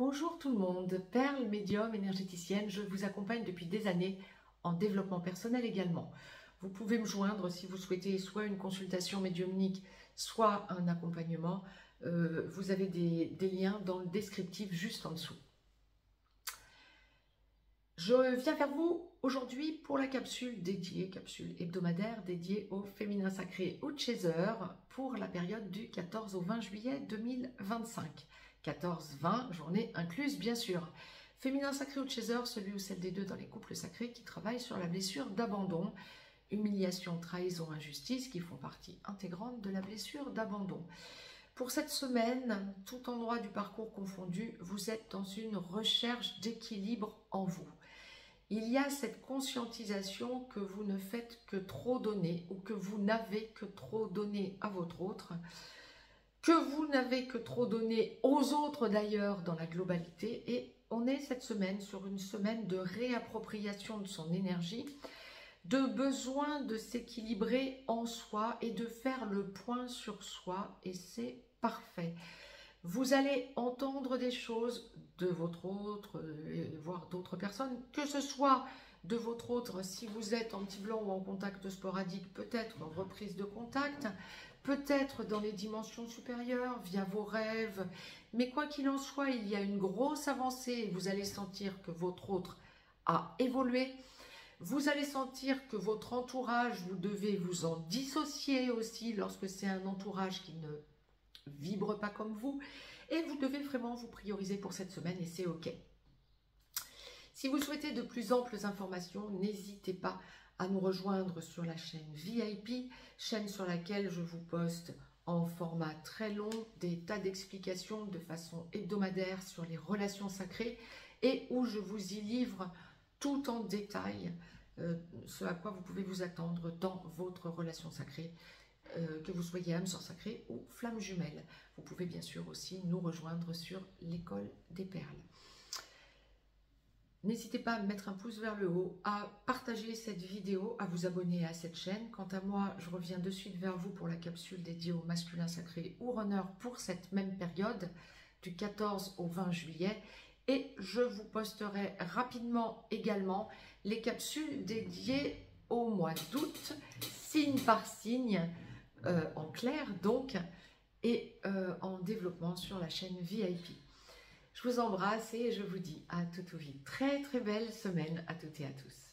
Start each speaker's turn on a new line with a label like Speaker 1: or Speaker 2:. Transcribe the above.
Speaker 1: Bonjour tout le monde, Perle, médium, énergéticienne, je vous accompagne depuis des années en développement personnel également. Vous pouvez me joindre si vous souhaitez soit une consultation médiumnique, soit un accompagnement. Vous avez des liens dans le descriptif juste en dessous. Je viens vers vous aujourd'hui pour la capsule hebdomadaire dédiée au féminin sacré ou Chaser pour la période du 14 au 20 juillet 2025. 14-20, journée incluse bien sûr. Féminin sacré ou Chaser, celui ou celle des deux dans les couples sacrés qui travaillent sur la blessure d'abandon, humiliation, trahison, injustice qui font partie intégrante de la blessure d'abandon. Pour cette semaine, tout endroit du parcours confondu, vous êtes dans une recherche d'équilibre en vous. Il y a cette conscientisation que vous ne faites que trop donner ou que vous n'avez que trop donné à votre autre, que vous n'avez que trop donné aux autres d'ailleurs dans la globalité. Et on est cette semaine sur une semaine de réappropriation de son énergie, de besoin de s'équilibrer en soi et de faire le point sur soi, et c'est parfait. Vous allez entendre des choses de votre autre, voire d'autres personnes, que ce soit de votre autre si vous êtes en petit blanc ou en contact sporadique, peut-être en reprise de contact, peut-être dans les dimensions supérieures, via vos rêves. Mais quoi qu'il en soit, il y a une grosse avancée et vous allez sentir que votre autre a évolué. Vous allez sentir que votre entourage, vous devez vous en dissocier aussi lorsque c'est un entourage qui ne vibre pas comme vous, et vous devez vraiment vous prioriser pour cette semaine et c'est ok. Si vous souhaitez de plus amples informations, n'hésitez pas à nous rejoindre sur la chaîne VIP, chaîne sur laquelle je vous poste en format très long des tas d'explications de façon hebdomadaire sur les relations sacrées et où je vous y livre tout en détail ce à quoi vous pouvez vous attendre dans votre relation sacrée. Que vous soyez âme sœur sacrée ou flamme jumelle. Vous pouvez bien sûr aussi nous rejoindre sur l'école des perles. N'hésitez pas à mettre un pouce vers le haut, à partager cette vidéo, à vous abonner à cette chaîne. Quant à moi, je reviens de suite vers vous pour la capsule dédiée au masculin sacré ou runner pour cette même période du 14 au 20 juillet. Et je vous posterai rapidement également les capsules dédiées au mois d'août, signe par signe, en clair donc, et en développement sur la chaîne VIP. Je vous embrasse et je vous dis à tout vite. Très très belle semaine à toutes et à tous.